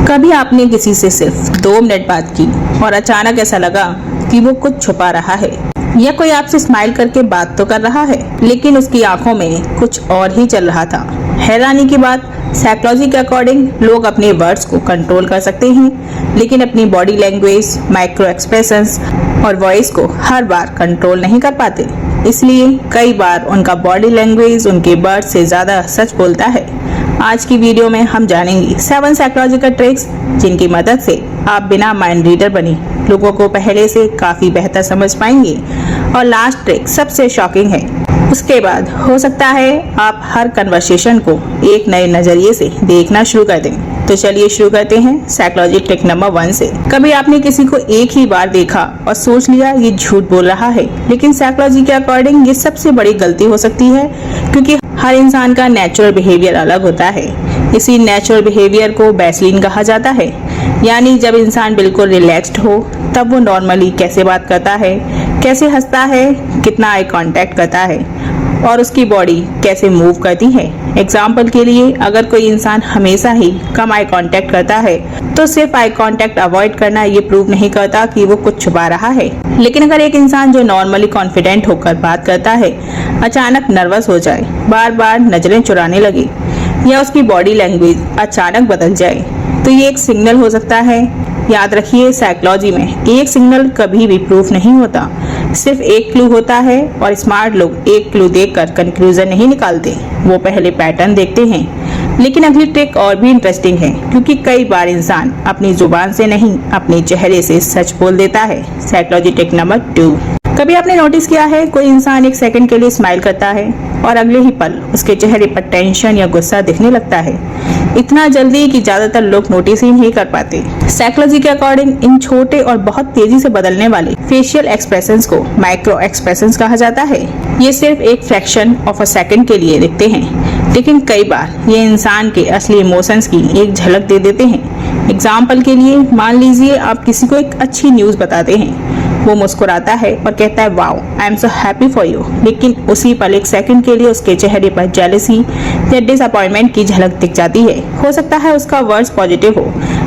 कभी आपने किसी से सिर्फ 2 मिनट बात की और अचानक ऐसा लगा कि वो कुछ छुपा रहा है, या कोई आपसे स्माइल करके बात तो कर रहा है लेकिन उसकी आंखों में कुछ और ही चल रहा था। हैरानी की बात, साइकोलॉजी के अकॉर्डिंग लोग अपने वर्ड्स को कंट्रोल कर सकते हैं लेकिन अपनी बॉडी लैंग्वेज, माइक्रो एक्सप्रेशंस और वॉइस को हर बार कंट्रोल नहीं कर पाते। इसलिए कई बार उनका बॉडी लैंग्वेज उनके वर्ड से ज्यादा सच बोलता है। आज की वीडियो में हम जानेंगे 7 साइकोलॉजिकल ट्रिक्स जिनकी मदद से आप बिना माइंड रीडर बने लोगों को पहले से काफी बेहतर समझ पाएंगे। और लास्ट ट्रिक सबसे शॉकिंग है। उसके बाद हो सकता है आप हर कन्वर्सेशन को एक नए नजरिए से देखना शुरू कर दें। तो चलिए शुरू करते हैं साइकोलॉजी ट्रिक नंबर 1 से। कभी आपने किसी को एक ही बार देखा और सोच लिया ये झूठ बोल रहा है, लेकिन साइकोलॉजी के अकॉर्डिंग ये सबसे बड़ी गलती हो सकती है, क्योंकि हर इंसान का नेचुरल बिहेवियर अलग होता है। इसी नेचुरल बिहेवियर को बेसलाइन कहा जाता है, यानी जब इंसान बिल्कुल रिलैक्स्ड हो तब वो नॉर्मली कैसे बात करता है, कैसे हंसता है, कितना आई कांटेक्ट करता है और उसकी बॉडी कैसे मूव करती है। एग्जाम्पल के लिए, अगर कोई इंसान हमेशा ही कम आई कांटेक्ट करता है तो सिर्फ आई कांटेक्ट अवॉइड करना ये प्रूव नहीं करता कि वो कुछ छुपा रहा है। लेकिन अगर एक इंसान जो नॉर्मली कॉन्फिडेंट होकर बात करता है अचानक नर्वस हो जाए, बार बार नजरें चुराने लगे या उसकी बॉडी लैंग्वेज अचानक बदल जाए, तो ये एक सिग्नल हो सकता है। याद रखिए, साइकोलॉजी में एक सिग्नल कभी भी प्रूफ नहीं होता, सिर्फ एक क्लू होता है। और स्मार्ट लोग एक क्लू देखकर कंक्लूजन नहीं निकालते, वो पहले पैटर्न देखते हैं। लेकिन अगली ट्रिक और भी इंटरेस्टिंग है, क्योंकि कई बार इंसान अपनी जुबान से नहीं अपने चेहरे से सच बोल देता है। Psychology trick number 2। कभी आपने नोटिस किया है कोई इंसान एक सेकंड के लिए स्माइल करता है और अगले ही पल उसके चेहरे पर टेंशन या गुस्सा दिखने लगता है, इतना जल्दी कि ज्यादातर लोग नोटिस ही नहीं कर पाते। साइकोलॉजी के अकॉर्डिंग इन छोटे और बहुत तेजी से बदलने वाले फेशियल एक्सप्रेशंस को माइक्रो एक्सप्रेशंस कहा जाता है। ये सिर्फ एक फ्रैक्शन ऑफ अ सेकंड के लिए दिखते हैं, लेकिन कई बार ये इंसान के असली इमोशंस की एक झलक दे देते हैं। एग्जाम्पल के लिए, मान लीजिए आप किसी को एक अच्छी न्यूज बताते हैं, वो मुस्कुराता है और कहता है wow, I am so happy for you, लेकिन उसी पल एक सेकंड के लिए उसके चेहरे पर जेलसी या डिसअपॉइंटमेंट की झलक दिख जाती है। हो सकता है उसका वर्ड्स पॉजिटिव हो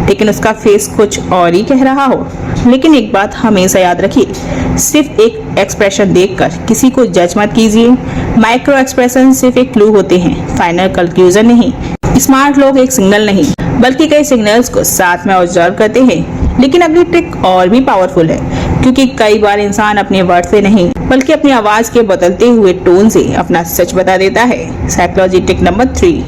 लेकिन उसका फेस कुछ और ही कह रहा हो। लेकिन एक बात हमेशा याद रखिए, सिर्फ एक एक्सप्रेशन देखकर किसी को जज मत कीजिए। माइक्रो एक्सप्रेशन सिर्फ एक क्लू होते हैं, फाइनल कंक्लूजन नहीं। स्मार्ट लोग एक सिग्नल नहीं बल्कि कई सिग्नल्स को साथ में ऑब्जर्व करते हैं। लेकिन अगली ट्रिक और भी पावरफुल है, क्योंकि कई बार इंसान अपने वर्ड से नहीं बल्कि अपनी आवाज के बदलते हुए टोन से अपना सच बता देता है। Psychology trick number 3।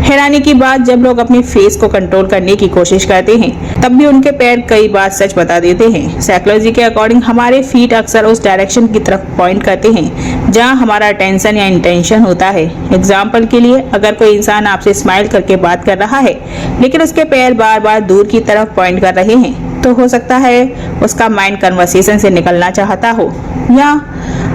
हैरानी की बात, जब लोग अपने फेस को कंट्रोल करने की कोशिश करते हैं तब भी उनके पैर कई बार सच बता देते हैं। साइकोलॉजी के अकॉर्डिंग हमारे फीट अक्सर उस डायरेक्शन की तरफ पॉइंट करते हैं जहां हमारा टेंशन या इंटेंशन होता है। एग्जाम्पल के लिए, अगर कोई इंसान आपसे स्माइल करके बात कर रहा है लेकिन उसके पैर बार बार दूर की तरफ पॉइंट कर रहे हैं, तो हो सकता है उसका माइंड कन्वर्सेशन से निकलना चाहता हो। या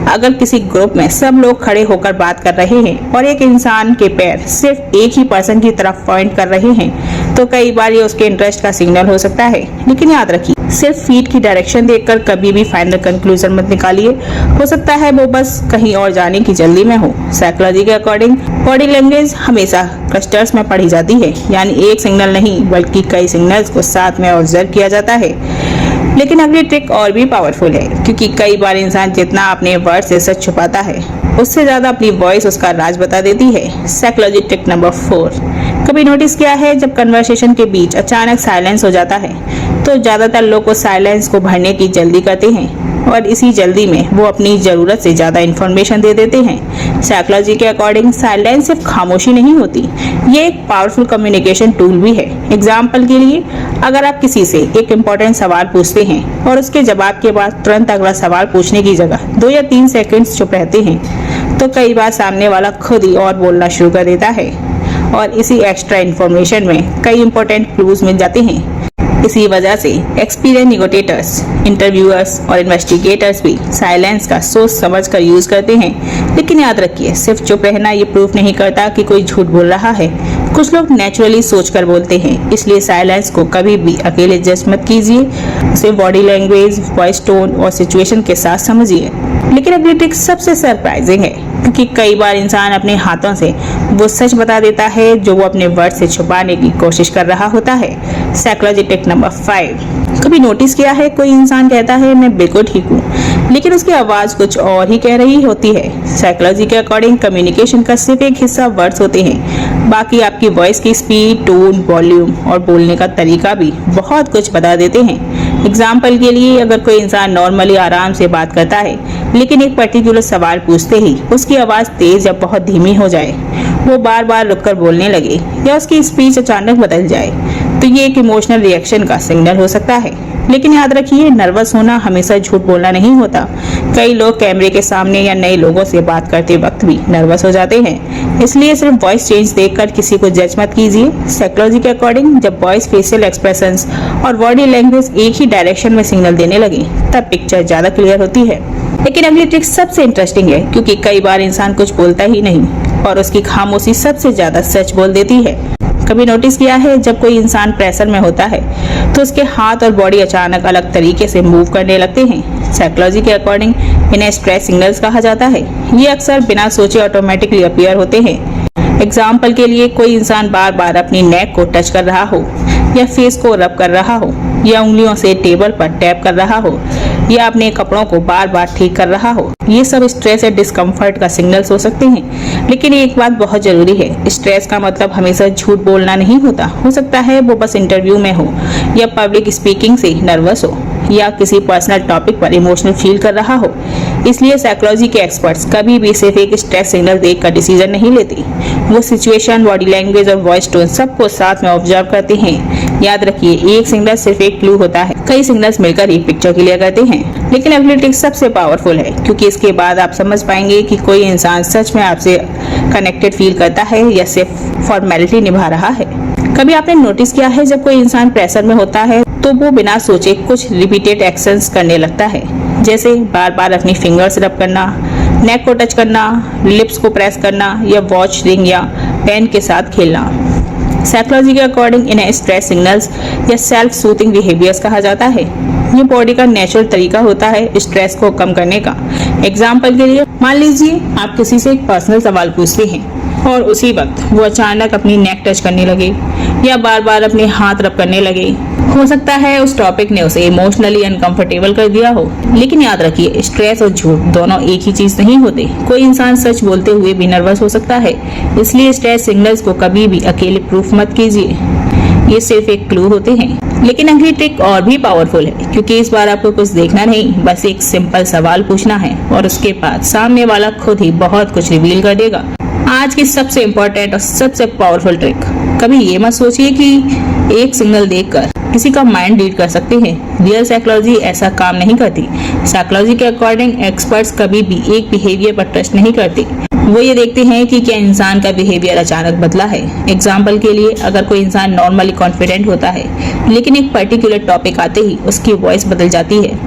अगर किसी ग्रुप में सब लोग खड़े होकर बात कर रहे हैं और एक इंसान के पैर सिर्फ एक ही पर्सन की तरफ पॉइंट कर रहे हैं, तो कई बार ये उसके इंटरेस्ट का सिग्नल हो सकता है। लेकिन याद रखिए, सिर्फ फीट की डायरेक्शन देखकर कभी भी फाइनल कंक्लूजन मत निकालिए, हो सकता है वो बस कहीं और जाने की जल्दी में हो। साइकोलॉजी के अकॉर्डिंग बॉडी लैंग्वेज हमेशा क्लस्टर्स में पढ़ी जाती है, यानी एक सिग्नल नहीं बल्कि कई सिग्नल्स को साथ में ऑब्जर्व किया जाता है। लेकिन अगली ट्रिक और भी पावरफुल है, क्योंकि कई बार इंसान जितना अपने वर्ड से सच छुपाता है उससे ज्यादा अपनी वॉइस उसका राज बता देती है। Psychology trick number 4। कभी नोटिस किया है जब कन्वर्सेशन के बीच अचानक साइलेंस हो जाता है तो ज्यादातर लोग उस साइलेंस को भरने की जल्दी करते हैं और इसी जल्दी में वो अपनी जरूरत से ज्यादा इंफॉर्मेशन दे देते हैं। साइकोलॉजी के अकॉर्डिंग साइलेंस सिर्फ खामोशी नहीं होती, ये एक पावरफुल कम्युनिकेशन टूल भी है। एग्जाम्पल के लिए, अगर आप किसी से एक इम्पोर्टेंट सवाल पूछते हैं और उसके जवाब के बाद तुरंत अगला सवाल पूछने की जगह 2 या 3 सेकंड्स चुप रहते हैं, तो कई बार सामने वाला खुद ही और बोलना शुरू कर देता है और इसी एक्स्ट्रा इन्फॉर्मेशन में कई इंपॉर्टेंट क्लूज मिल जाते हैं। इसी वजह से एक्सपीरियंस निगोटिएटर्स, इंटरव्यूअर्स और इन्वेस्टिगेटर्स भी साइलेंस का सोच समझ कर यूज करते हैं। लेकिन याद रखिए, सिर्फ चुप रहना ये प्रूफ नहीं करता कि कोई झूठ बोल रहा है। कुछ लोग नेचुरली सोचकर बोलते हैं, इसलिए साइलेंस को कभी भी अकेले जज मत कीजिए, उसे बॉडी लैंग्वेज, वॉइस टोन और सिचुएशन के साथ समझिए। लेकिन अगली ट्रिक सबसे सरप्राइजिंग है, क्योंकि कई बार इंसान अपने हाथों से वो सच बता देता है जो वो अपने वर्ड से छुपाने की कोशिश कर रहा होता है। Psychology tip number 5। कभी नोटिस किया है कोई इंसान कहता है मैं बिल्कुल ठीक हूँ, लेकिन उसकी आवाज कुछ और ही कह रही होती है। साइकोलॉजी के अकॉर्डिंग कम्युनिकेशन का सिर्फ एक हिस्सा वर्ड्स होते हैं, बाकी आपकी वॉइस की स्पीड, टोन, वॉल्यूम और बोलने का तरीका भी बहुत कुछ बता देते हैं। एग्जाम्पल के लिए, अगर कोई इंसान नॉर्मली आराम से बात करता है लेकिन एक पर्टिकुलर सवाल पूछते ही उसकी आवाज़ तेज या बहुत धीमी हो जाए, वो बार बार रुककर बोलने लगे या उसकी स्पीच अचानक बदल जाए, तो ये एक इमोशनल रिएक्शन का सिग्नल हो सकता है। लेकिन याद रखिए, नर्वस होना हमेशा झूठ बोलना नहीं होता। कई लोग कैमरे के सामने या नए लोगों से बात करते वक्त भी नर्वस हो जाते हैं, इसलिए सिर्फ वॉइस चेंज देखकर किसी को जज मत कीजिए। साइकोलॉजी के अकॉर्डिंग जब वॉइस, फेशियल एक्सप्रेशंस और बॉडी लैंग्वेज एक ही डायरेक्शन में सिग्नल देने लगे, तब पिक्चर ज्यादा क्लियर होती है। लेकिन अगली ट्रिक सबसे इंटरेस्टिंग है, क्योंकि कई बार इंसान कुछ बोलता ही नहीं और उसकी खामोशी सबसे ज्यादा सच बोल देती है। कभी नोटिस किया है जब कोई इंसान प्रेशर में होता है तो उसके हाथ और बॉडी अचानक अलग तरीके से मूव करने लगते हैं। साइकोलॉजी के अकॉर्डिंग इन्हें स्ट्रेस सिग्नल्स कहा जाता है। ये अक्सर बिना सोचे ऑटोमेटिकली अपीयर होते हैं। एग्जाम्पल के लिए, कोई इंसान बार बार अपनी नेक को टच कर रहा हो या फेस को रब कर रहा हो या उंगलियों से टेबल पर टैप कर रहा हो या अपने कपड़ों को बार बार ठीक कर रहा हो, ये सब स्ट्रेस या डिस्कम्फर्ट का सिग्नल्स हो सकते हैं। लेकिन एक बात बहुत जरूरी है, स्ट्रेस का मतलब हमेशा झूठ बोलना नहीं होता। हो सकता है वो बस इंटरव्यू में हो या पब्लिक स्पीकिंग से नर्वस हो या किसी पर्सनल टॉपिक पर इमोशनल फील कर रहा हो। इसलिए साइकोलॉजी के एक्सपर्ट्स कभी भी सिर्फ एक स्ट्रेस सिग्नल देखकर डिसीजन नहीं लेते। वो सिचुएशन, बॉडी लैंग्वेज और वॉइस टोन सबको साथ में ऑब्जर्व करते हैं। याद रखिए, एक सिग्नल सिर्फ एक क्लू होता है, कई सिग्नल्स मिलकर एक पिक्चर क्लियर करते हैं। लेकिन अगली ट्रिक सबसे पावरफुल है, क्योंकि इसके बाद आप समझ पाएंगे कि कोई इंसान सच में आपसे कनेक्टेड फील करता है या सिर्फ फॉर्मेलिटी निभा रहा है। कभी आपने नोटिस किया है जब कोई इंसान प्रेशर में होता है तो वो बिना सोचे कुछ रिपीटेड एक्शंस करने लगता है, जैसे बार बार अपनी फिंगर्स रब करना, नेक को टच करना, लिप्स को प्रेस करना या वॉच, रिंग या पेन के साथ खेलना। साइकोलॉजी के अकॉर्डिंग इन्हें स्ट्रेस सिग्नल्स या सेल्फ सूथिंग बिहेवियर्स कहा जाता है। ये बॉडी का नेचुरल तरीका होता है स्ट्रेस को कम करने का। एग्जाम्पल के लिए, मान लीजिए आप किसी से एक पर्सनल सवाल पूछते हैं और उसी वक्त वो अचानक अपनी नेक टच करने लगे या बार बार अपने हाथ रब करने लगे। हो सकता है उस टॉपिक ने उसे इमोशनली अनकंफर्टेबल कर दिया हो। लेकिन याद रखिए, स्ट्रेस और झूठ दोनों एक ही चीज नहीं होते। कोई इंसान सच बोलते हुए भी नर्वस हो सकता है, इसलिए स्ट्रेस सिग्नल्स को कभी भी अकेले प्रूफ मत कीजिए, ये सिर्फ एक क्लू होते हैं। लेकिन अगली ट्रिक और भी पावरफुल है, क्योंकि इस बार आपको कुछ देखना नहीं, बस एक सिंपल सवाल पूछना है और उसके बाद सामने वाला खुद ही बहुत कुछ रिवील कर देगा। आज की सबसे इम्पोर्टेंट और सबसे पावरफुल ट्रिक, कभी ये मत सोचिए कि एक सिग्नल देखकर किसी का माइंड रीड कर सकते हैं। रियल साइकोलॉजी ऐसा काम नहीं करती। साइकोलॉजी के अकॉर्डिंग एक्सपर्ट्स कभी भी एक बिहेवियर पर ट्रस्ट नहीं करते। वो ये देखते हैं कि क्या इंसान का बिहेवियर अचानक बदला है। एग्जाम्पल के लिए, अगर कोई इंसान नॉर्मली कॉन्फिडेंट होता है लेकिन एक पर्टिकुलर टॉपिक आते ही उसकी वॉइस बदल जाती है,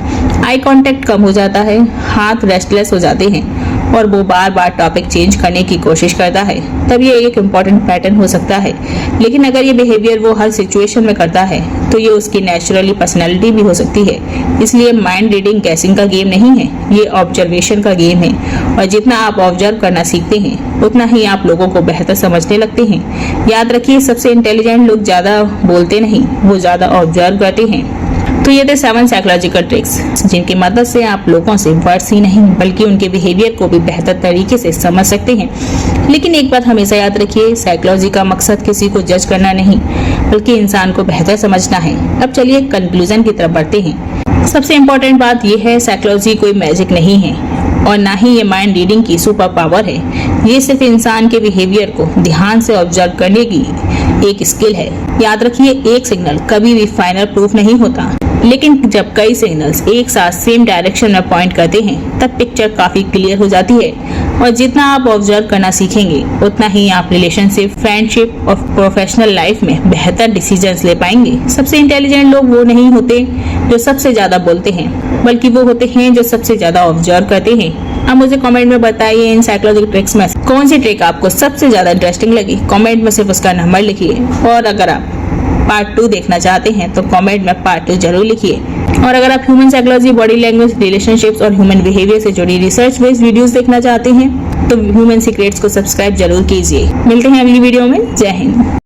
आई कांटेक्ट कम हो जाता है, हाथ रेस्टलेस हो जाते हैं और वो बार बार टॉपिक चेंज करने की कोशिश करता है, तब ये एक इम्पॉर्टेंट पैटर्न हो सकता है। लेकिन अगर ये बिहेवियर वो हर सिचुएशन में करता है तो ये उसकी नेचुरली पर्सनैलिटी भी हो सकती है। इसलिए माइंड रीडिंग गैसिंग का गेम नहीं है, ये ऑब्जर्वेशन का गेम है। और जितना आप ऑब्जर्व करना सीखते हैं उतना ही आप लोगों को बेहतर समझने लगते हैं। याद रखिए, सबसे इंटेलिजेंट लोग ज्यादा बोलते नहीं, वो ज्यादा ऑब्जर्व करते हैं। तो ये थे 7 साइकोलॉजिकल ट्रिक्स जिनकी मदद से आप लोगों से वर्ड्स ही नहीं बल्कि उनके बिहेवियर को भी बेहतर तरीके से समझ सकते हैं। लेकिन एक बात हमेशा याद रखिए, साइकोलॉजी का मकसद किसी को जज करना नहीं बल्कि इंसान को बेहतर समझना है। अब चलिए कंक्लूजन की तरफ बढ़ते हैं। सबसे इम्पोर्टेंट बात यह है, साइकोलॉजी कोई मैजिक नहीं है और ना ही ये माइंड रीडिंग की सुपर पावर है। ये सिर्फ इंसान के बिहेवियर को ध्यान से ऑब्जर्व करने की एक स्किल है। याद रखिए, एक सिग्नल कभी भी फाइनल प्रूफ नहीं होता, लेकिन जब कई सिग्नल्स एक साथ सेम डायरेक्शन में पॉइंट करते हैं तब पिक्चर काफी क्लियर हो जाती है। और जितना आप ऑब्जर्व करना सीखेंगे उतना ही आप रिलेशनशिप, फ्रेंडशिप और प्रोफेशनल लाइफ में बेहतर डिसीजंस ले पाएंगे। सबसे इंटेलिजेंट लोग वो नहीं होते जो सबसे ज्यादा बोलते हैं, बल्कि वो होते हैं जो सबसे ज्यादा ऑब्जर्व करते हैं। अब मुझे कमेंट में बताइए, इन साइकोलॉजिकल ट्रिक्स में कौन सी ट्रिक आपको सबसे ज्यादा इंटरेस्टिंग लगी। कमेंट में सिर्फ उसका नंबर लिखिए और अगर आप पार्ट 2 देखना चाहते हैं तो कमेंट में पार्ट 2 जरूर लिखिए। और अगर आप human psychology, body language, relationships और ह्यूमन बिहेवियर से जुड़ी रिसर्च बेस्ड वीडियोस देखना चाहते हैं तो ह्यूमन सीक्रेट्स को सब्सक्राइब जरूर कीजिए। मिलते हैं अगली वीडियो में। जय हिंद।